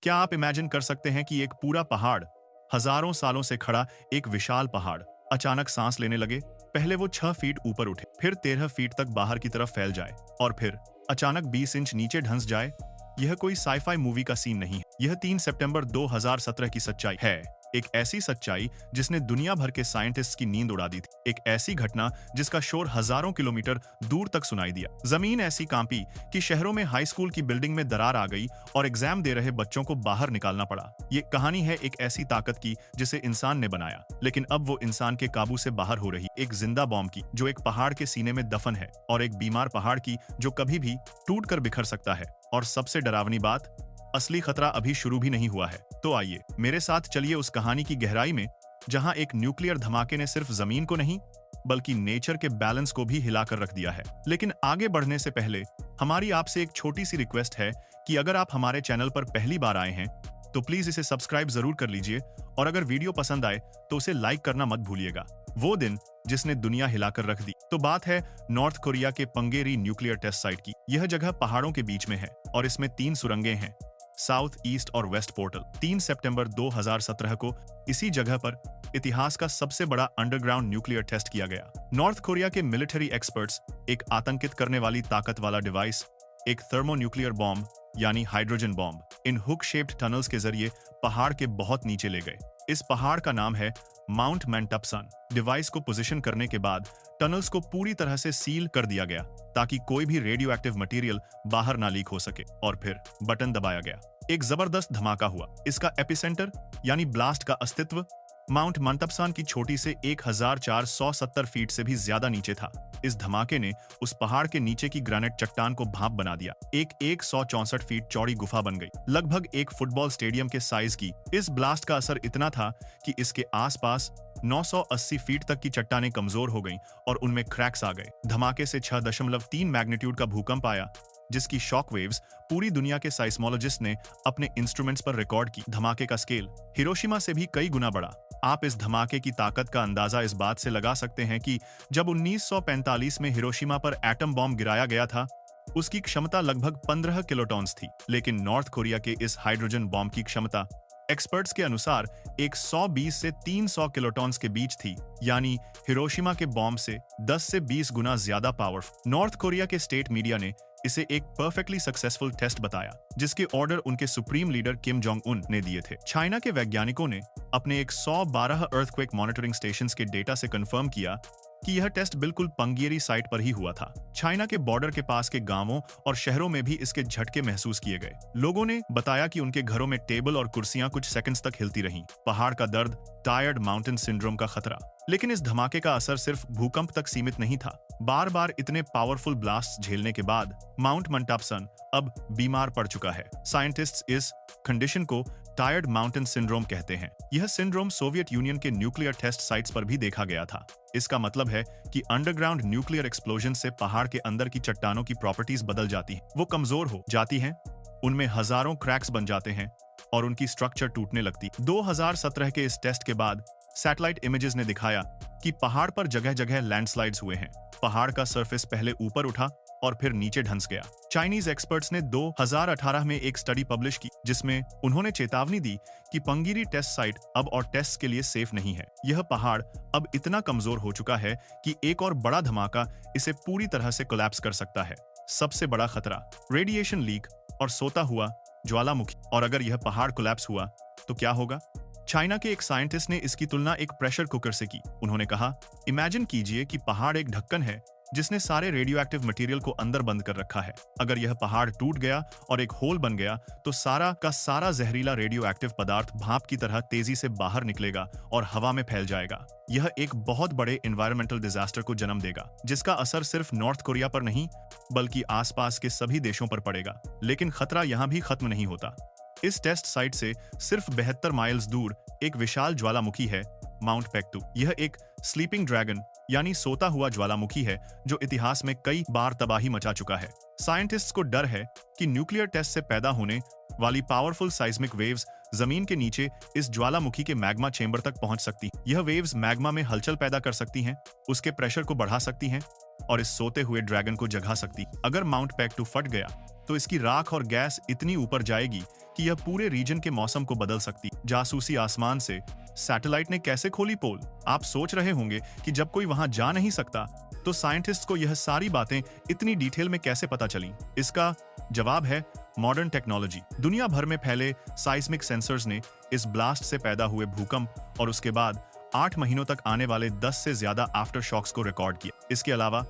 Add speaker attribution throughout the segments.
Speaker 1: क्या आप इमेजिन कर सकते हैं कि एक पूरा पहाड़, हजारों सालों से खड़ा एक विशाल पहाड़, अचानक सांस लेने लगे? पहले वो 6 फीट ऊपर उठे, फिर 13 फीट तक बाहर की तरफ फैल जाए, और फिर अचानक 20 इंच नीचे धंस जाए। यह कोई साईफाई मूवी का सीन नहीं है। यह 3 सितंबर 2017 की सच्चाई है। एक ऐसी सच्चाई जिसने दुनिया भर के साइंटिस्ट्स की नींद उड़ा दी थी। एक ऐसी घटना जिसका शोर हजारों किलोमीटर दूर तक सुनाई दिया। जमीन ऐसी कांपी कि शहरों में हाई स्कूल की बिल्डिंग में दरार आ गई और एग्जाम दे रहे बच्चों को बाहर निकालना पड़ा। ये कहानी है एक ऐसी ताकत की जिसे इंसान ने बनाया, लेकिन अब वो इंसान के काबू से बाहर हो रही। एक जिंदा बॉम्ब की जो एक पहाड़ के सीने में दफन है, और एक बीमार पहाड़ की जो कभी भी टूट कर बिखर सकता है। और सबसे डरावनी बात, असली खतरा अभी शुरू भी नहीं हुआ है। तो आइए मेरे साथ चलिए उस कहानी की गहराई में, जहां एक न्यूक्लियर धमाके ने सिर्फ जमीन को नहीं बल्कि नेचर के बैलेंस को भी हिलाकर रख दिया है। लेकिन आगे बढ़ने से पहले हमारी आपसे एक छोटी सी रिक्वेस्ट है कि अगर आप हमारे चैनल पर पहली बार आए हैं तो प्लीज इसे सब्सक्राइब जरूर कर लीजिए, और अगर वीडियो पसंद आए तो उसे लाइक करना मत भूलिएगा। वो दिन जिसने दुनिया हिलाकर रख दी। तो बात है नॉर्थ कोरिया के पंगेरी न्यूक्लियर टेस्ट साइट की। यह जगह पहाड़ों के बीच में है और इसमें 3 सुरंगें हैं, साउथ, ईस्ट और वेस्ट पोर्टल। 3 सितंबर 2017 को इसी जगह पर इतिहास का सबसे बड़ा अंडरग्राउंड न्यूक्लियर टेस्ट किया गया। नॉर्थ कोरिया के मिलिट्री एक्सपर्ट्स एक आतंकित करने वाली ताकत वाला डिवाइस, एक थर्मोन्यूक्लियर बॉम्ब यानी हाइड्रोजन बॉम्ब, इन हुक शेप्ड टनल्स के जरिए पहाड़ के बहुत नीचे ले गए। इस पहाड़ का नाम है माउंट मैंटपसन। डिवाइस को पोजीशन करने के बाद टनल्स को पूरी तरह से सील कर दिया गया ताकि कोई भी रेडियो एक्टिव मटेरियल बाहर ना लीक हो सके, और फिर बटन दबाया गया। एक जबरदस्त धमाका हुआ। इसका एपिसेंटर यानी ब्लास्ट का अस्तित्व माउंट मैंटपसन की चोटी से 1470 फीट से भी ज्यादा नीचे था। इस धमाके ने उस पहाड़ के नीचे की ग्रेनाइट चट्टान को भाप बना दिया। एक 164 फीट चौड़ी गुफा बन गई, लगभग एक फुटबॉल स्टेडियम के साइज की। इस ब्लास्ट का असर इतना था कि इसके आसपास 980 फीट तक की चट्टानें कमजोर हो गईं और उनमें क्रैक्स आ गए। धमाके से 6.3 मैग्नीट्यूड का भूकंप आया, जिसकी शॉक वेव्स पूरी दुनिया के साइस्मोलॉजिस्ट ने अपने इंस्ट्रूमेंट्स पर रिकॉर्ड की। धमाके का स्केल हिरोशिमा से भी कई गुना बड़ा। आप इस धमाके की ताकत का अंदाजा इस बात से लगा सकते हैं कि जब 1945 में हिरोशिमा पर एटम बॉम्ब गिराया गया था, उसकी क्षमता लगभग 15 किलोटॉन्स थी। लेकिन नॉर्थ कोरिया के इस हाइड्रोजन बॉम्ब की क्षमता एक्सपर्ट्स के अनुसार 120 से 300 किलोटॉन्स के बीच थी, यानी हिरोशिमा के बॉम्ब से 10 से 20 गुना ज्यादा पावरफुल। नॉर्थ कोरिया के स्टेट मीडिया ने इसे एक परफेक्टली सक्सेसफुल टेस्ट बताया, जिसके ऑर्डर उनके supreme leader Kim Jong Un ने दिए थे। चाइना के वैज्ञानिकों ने अपने 112 अर्थक्वेक मॉनिटरिंग स्टेशंस के डेटा से कंफर्म किया कि यह टेस्ट बिल्कुल पंगेरी साइट पर ही हुआ था। चाइना के बॉर्डर के पास के गांवों और शहरों में भी इसके झटके महसूस किए गए। लोगों ने बताया कि उनके घरों में टेबल और कुर्सियां कुछ सेकंड्स तक हिलती रहीं। पहाड़ का दर्द, टायर्ड माउंटेन सिंड्रोम का खतरा। लेकिन इस धमाके का असर सिर्फ भूकंप तक सीमित नहीं था। बार बार इतने पावरफुल ब्लास्ट झेलने के बाद माउंट मैंटपसन अब बीमार पड़ चुका है। साइंटिस्ट्स इस कंडीशन को टायर्ड माउंटेन सिंड्रोम कहते हैं। यह सिंड्रोम सोवियत यूनियन के न्यूक्लियर टेस्ट साइट्स पर भी देखा गया था। इसका मतलब है कि अंडरग्राउंड न्यूक्लियर एक्सप्लोजन से पहाड़ के अंदर की चट्टानों की प्रॉपर्टीज बदल जाती हैं। वो कमजोर हो जाती हैं, उनमें हजारों क्रैक्स बन जाते हैं और उनकी स्ट्रक्चर टूटने लगती। 2017 के इस टेस्ट के बाद सैटेलाइट इमेजेस ने दिखाया कि पहाड़ पर जगह जगह लैंडस्लाइड्स हुए हैं। पहाड़ का सरफेस पहले ऊपर उठा और फिर नीचे धंस गया। चाइनीज एक्सपर्ट्स ने 2018 में एक स्टडी पब्लिश की, जिसमें उन्होंने चेतावनी दी कि पंगीरी टेस्ट साइट अब और टेस्ट के लिए सेफ नहीं है। यह पहाड़ अब इतना कमजोर हो चुका है कि एक और बड़ा धमाका इसे पूरी तरह से कोलैप्स कर सकता है। सबसे बड़ा खतरा, रेडिएशन लीक और सोता हुआ ज्वालामुखी। और अगर यह पहाड़ कोलैप्स हुआ तो क्या होगा? चाइना के एक साइंटिस्ट ने इसकी तुलना एक प्रेशर कुकर से की। उन्होंने कहा, इमेजिन कीजिए कि पहाड़ एक ढक्कन है जिसने सारे रेडियो एक्टिव मटेरियल को अंदर बंद कर रखा है। अगर यह पहाड़ टूट गया और एक होल बन गया तो सारा का सारा जहरीला रेडियो एक्टिव पदार्थ भाप की तरह तेजी से बाहर निकलेगा और हवा में फैल जाएगा। यह एक बहुत बड़े एनवायरमेंटल डिजास्टर को जन्म देगा, जिसका असर सिर्फ नॉर्थ कोरिया पर नहीं बल्कि आसपास के सभी देशों पर पड़ेगा। लेकिन खतरा यहाँ भी खत्म नहीं होता। इस टेस्ट साइट से सिर्फ 72 माइल्स दूर एक विशाल ज्वालामुखी है, माउंट पेक्टू। यह एक स्लीपिंग ड्रैगन यानी सोता हुआ ज्वालामुखी है जो इतिहास में कई बार तबाही मचा चुका है। साइंटिस्ट्स को डर है कि न्यूक्लियर टेस्ट से पैदा होने वाली पावरफुल साइस्मिक वेव्स जमीन के नीचे इस ज्वालामुखी के मैग्मा चेंबर तक पहुंच सकती। यह वेव्स मैग्मा में हलचल पैदा कर सकती हैं, उसके प्रेशर को बढ़ा सकती हैं और इस सोते हुए ड्रैगन को जगा सकती। अगर माउंट पेक्टू फट गया तो इसकी राख और गैस इतनी ऊपर जाएगी कि यह पूरे रीजन के मौसम को बदल सकती। जासूसी आसमान से सैटेलाइट ने कैसे खोली पोल? आप सोच रहे होंगे कि जब कोई वहां जा नहीं सकता तो साइंटिस्ट को यह सारी बातें इतनी डिटेल में कैसे पता चली? इसका जवाब है मॉडर्न टेक्नोलॉजी। दुनिया भर में फैले साइस्मिक सेंसर्स ने इस ब्लास्ट से पैदा हुए भूकंप और उसके बाद 8 महीनों तक आने वाले 10 से ज्यादा आफ्टर शॉक्स को रिकॉर्ड किया। इसके अलावा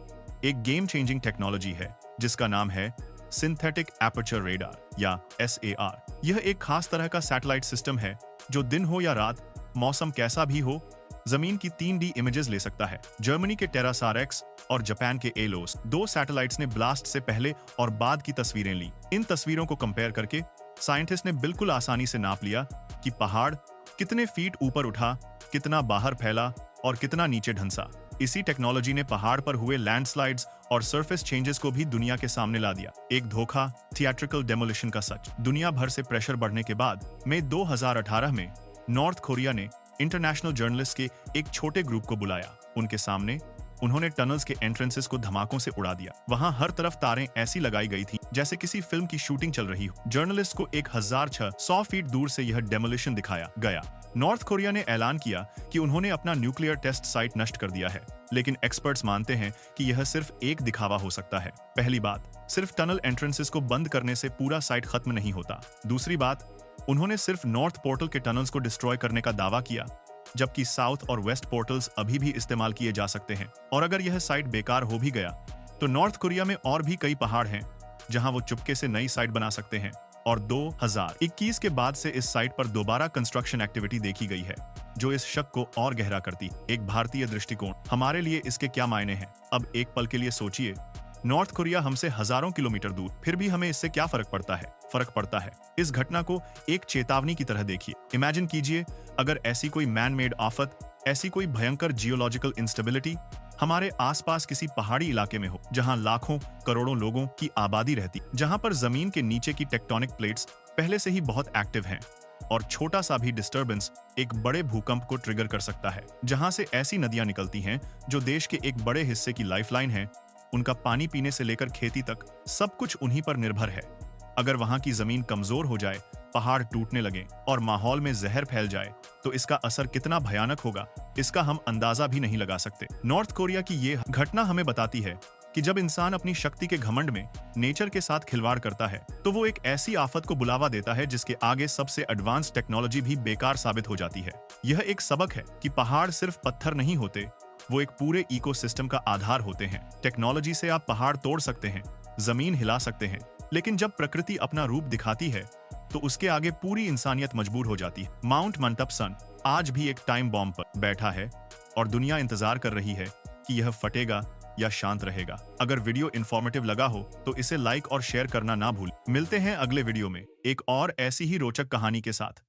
Speaker 1: एक गेम चेंजिंग टेक्नोलॉजी है जिसका नाम है सिंथेटिक एपर्चर रेडार या SAR। यह एक खास तरह का सैटेलाइट सिस्टम है जो दिन हो या रात, मौसम कैसा भी हो, जमीन की 3D इमेजेस ले सकता है। जर्मनी के टेरासार-एक्स और जापान के एलोस, 2 सैटेलाइट्स ने ब्लास्ट से पहले और बाद की तस्वीरें ली। इन तस्वीरों को कंपेयर करके साइंटिस्ट ने बिल्कुल आसानी से नाप लिया कि पहाड़ कितने फीट ऊपर उठा, कितना बाहर फैला और कितना नीचे ढंसा। इसी टेक्नोलॉजी ने पहाड़ पर हुए लैंडस्लाइड्स और सरफेस चेंजेस को भी दुनिया के सामने ला दिया। एक धोखा, थिएट्रिकल डेमोलिशन का सच। दुनिया भर से प्रेशर बढ़ने के बाद मई 2018 में नॉर्थ कोरिया ने इंटरनेशनल जर्नलिस्ट के एक छोटे ग्रुप को बुलाया। उनके सामने उन्होंने टनल्स के एंट्रेंसेस को धमाकों से उड़ा दिया। वहां हर तरफ तारें ऐसी लगाई गई थी जैसे किसी फिल्म की शूटिंग चल रही हो। जर्नलिस्ट को 1600 फीट दूर से यह डेमोलिशन दिखाया गया। नॉर्थ कोरिया ने ऐलान किया कि उन्होंने अपना न्यूक्लियर टेस्ट साइट नष्ट कर दिया है, लेकिन एक्सपर्ट्स मानते हैं कि यह सिर्फ एक दिखावा हो सकता है। पहली बात, सिर्फ टनल एंट्रेंसेस को बंद करने से पूरा साइट खत्म नहीं होता। दूसरी बात, उन्होंने सिर्फ नॉर्थ पोर्टल के टनल्स को डिस्ट्रॉय करने का दावा किया, जबकि साउथ और वेस्ट पोर्टल्स अभी भी इस्तेमाल किए जा सकते हैं। और अगर यह साइट बेकार हो भी गया तो नॉर्थ कोरिया में और भी कई पहाड़ हैं जहां वो चुपके से नई साइट बना सकते हैं। और 2021 के बाद से इस साइट पर दोबारा कंस्ट्रक्शन एक्टिविटी देखी गई है, जो इस शक को और गहरा करती। एक भारतीय दृष्टिकोण, हमारे लिए इसके क्या मायने हैं? अब एक पल के लिए सोचिए, नॉर्थ कोरिया हमसे हजारों किलोमीटर दूर, फिर भी हमें इससे क्या फर्क पड़ता है? फर्क पड़ता है। इस घटना को एक चेतावनी की तरह देखिए। इमेजिन कीजिए अगर ऐसी कोई मैन मेड आफत, ऐसी कोई भयंकर जियोलॉजिकल इंस्टेबिलिटी हमारे आसपास किसी पहाड़ी इलाके में हो, जहां लाखों करोड़ों लोगों की आबादी रहती, जहां पर जमीन के नीचे की टेक्टोनिक प्लेट्स पहले से ही बहुत एक्टिव हैं और छोटा सा भी डिस्टर्बेंस एक बड़े भूकंप को ट्रिगर कर सकता है। जहां से ऐसी नदियां निकलती हैं जो देश के एक बड़े हिस्से की लाइफलाइन है, उनका पानी पीने से लेकर खेती तक सब कुछ उन्हीं पर निर्भर है। अगर वहां की जमीन कमजोर हो जाए, पहाड़ टूटने लगे और माहौल में जहर फैल जाए तो इसका असर कितना भयानक होगा, इसका हम अंदाजा भी नहीं लगा सकते। नॉर्थ कोरिया की ये घटना हमें बताती है कि जब इंसान अपनी शक्ति के घमंड में नेचर के साथ खिलवाड़ करता है तो वो एक ऐसी आफत को बुलावा देता है जिसके आगे सबसे एडवांस टेक्नोलॉजी भी बेकार साबित हो जाती है। यह एक सबक है कि पहाड़ सिर्फ पत्थर नहीं होते, वो एक पूरे इकोसिस्टम का आधार होते हैं। टेक्नोलॉजी से आप पहाड़ तोड़ सकते हैं, जमीन हिला सकते हैं, लेकिन जब प्रकृति अपना रूप दिखाती है तो उसके आगे पूरी इंसानियत मजबूर हो जाती है। माउंट मंटपसन आज भी एक टाइम बॉम्ब पर बैठा है और दुनिया इंतजार कर रही है कि यह फटेगा या शांत रहेगा। अगर वीडियो इंफॉर्मेटिव लगा हो तो इसे लाइक और शेयर करना ना भूल। मिलते हैं अगले वीडियो में एक और ऐसी ही रोचक कहानी के साथ।